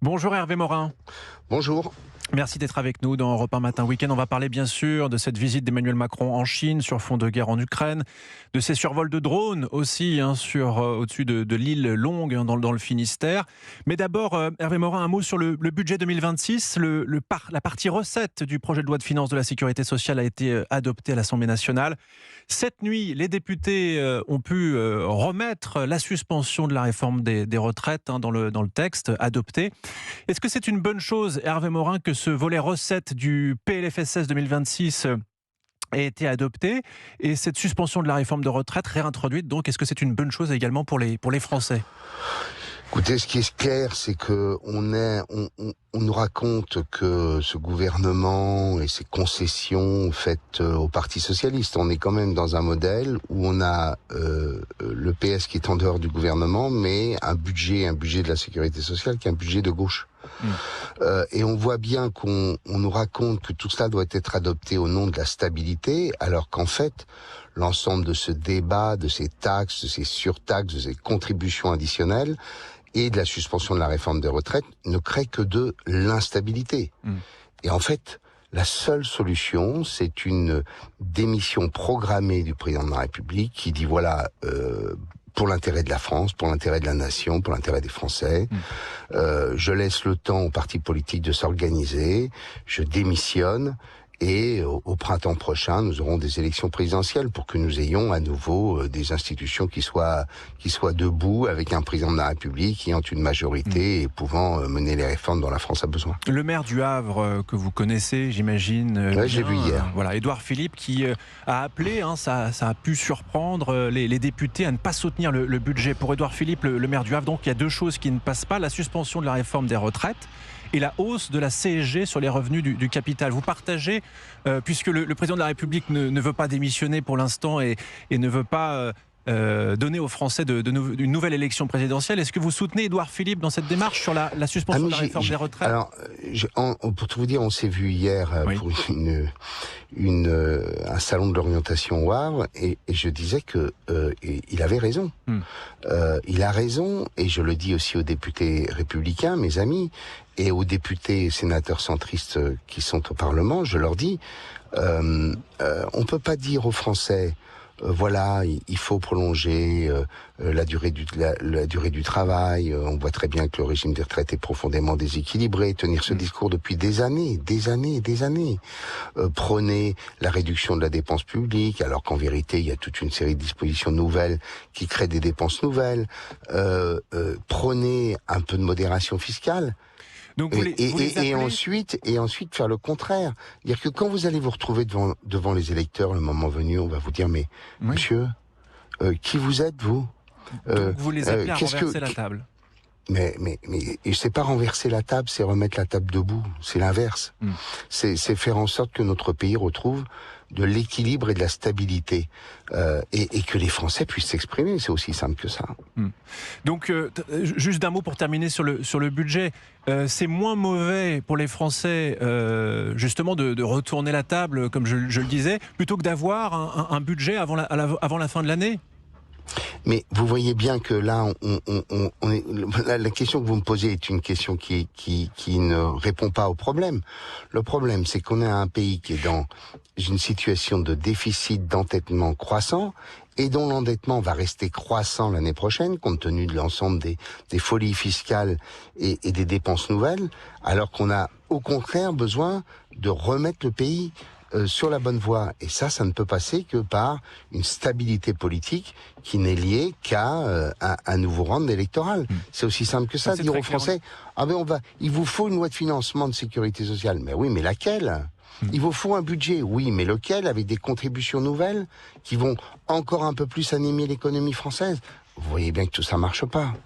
Bonjour Hervé Morin. Bonjour. Merci d'être avec nous dans Europe 1 Matin Week-end. On va parler bien sûr de cette visite d'Emmanuel Macron en Chine sur fond de guerre en Ukraine, de ces survols de drones aussi au-dessus de l'île Longue dans le Finistère. Mais d'abord, Hervé Morin, un mot sur le budget 2026. La partie recette du projet de loi de finances de la sécurité sociale a été adoptée à l'Assemblée nationale. Cette nuit, les députés ont pu remettre la suspension de la réforme des retraites dans le texte adopté. Est-ce que c'est une bonne chose, Hervé Morin, que ce volet recette du PLFSS 2026 ait été adopté et cette suspension de la réforme de retraite réintroduite? Donc, est-ce que c'est une bonne chose également pour les Français? Écoutez, ce qui est clair, c'est que on nous raconte que ce gouvernement et ses concessions faites au Parti socialiste, on est quand même dans un modèle où on a le PS qui est en dehors du gouvernement, mais un budget de la sécurité sociale qui est un budget de gauche. Et on voit bien qu'on nous raconte que tout cela doit être adopté au nom de la stabilité, alors qu'en fait, l'ensemble de ce débat, de ces taxes, de ces surtaxes, de ces contributions additionnelles et de la suspension de la réforme des retraites ne crée que de l'instabilité. Et en fait, la seule solution, c'est une démission programmée du président de la République qui dit voilà, pour l'intérêt de la France, pour l'intérêt de la nation, pour l'intérêt des Français, je laisse le temps aux partis politiques de s'organiser, je démissionne. Et au printemps prochain, nous aurons des élections présidentielles pour que nous ayons à nouveau des institutions qui soient debout avec un président de la République ayant une majorité et pouvant mener les réformes dont la France a besoin. Le maire du Havre que vous connaissez, j'imagine. Oui, j'ai vu hier. Voilà, Édouard Philippe qui a appelé, ça a pu surprendre les députés à ne pas soutenir le budget. Pour Édouard Philippe, le maire du Havre, donc il y a deux choses qui ne passent pas: la suspension de la réforme des retraites et la hausse de la CSG sur les revenus du capital. Vous partagez, puisque le président de la République ne veut pas démissionner pour l'instant et ne veut pas donner aux Français une nouvelle élection présidentielle. Est-ce que vous soutenez Édouard Philippe dans cette démarche sur la suspension de la réforme des retraites? Alors, pour tout vous dire, on s'est vu hier pour un salon de l'orientation au Havre et je disais que il avait raison. Il a raison, et je le dis aussi aux députés républicains, mes amis, et aux députés et sénateurs centristes qui sont au Parlement, je leur dis, on peut pas dire aux Français, voilà, il faut prolonger la durée du travail. On voit très bien que le régime des retraites est profondément déséquilibré. Tenir ce discours depuis des années. Prôner la réduction de la dépense publique, alors qu'en vérité, il y a toute une série de dispositions nouvelles qui créent des dépenses nouvelles. Prôner un peu de modération fiscale. Donc et ensuite faire le contraire. C'est-à-dire que quand vous allez vous retrouver devant les électeurs, le moment venu, on va vous dire, mais monsieur, qui vous êtes, vous? Donc vous les appelez à renverser la table. Mais c'est pas renverser la table, c'est remettre la table debout. C'est l'inverse. C'est faire en sorte que notre pays retrouve de l'équilibre et de la stabilité et que les Français puissent s'exprimer. C'est aussi simple que ça. Donc, juste d'un mot pour terminer sur le budget. C'est moins mauvais pour les Français, justement, de retourner la table, comme je le disais, plutôt que d'avoir un budget avant la fin de l'année? Mais vous voyez bien que là, la question que vous me posez est une question qui ne répond pas au problème. Le problème, c'est qu'on a un pays qui est dans une situation de déficit d'endettement croissant et dont l'endettement va rester croissant l'année prochaine, compte tenu de l'ensemble des folies fiscales et des dépenses nouvelles, alors qu'on a au contraire besoin de remettre le pays sur la bonne voie. Et ça ne peut passer que par une stabilité politique qui n'est liée qu'à un nouveau round électoral. C'est aussi simple que ça, dire aux Français, il vous faut une loi de financement de sécurité sociale. Mais oui, mais laquelle? Il vous faut un budget, oui, mais lequel? Avec des contributions nouvelles qui vont encore un peu plus animer l'économie française. Vous voyez bien que tout ça marche pas.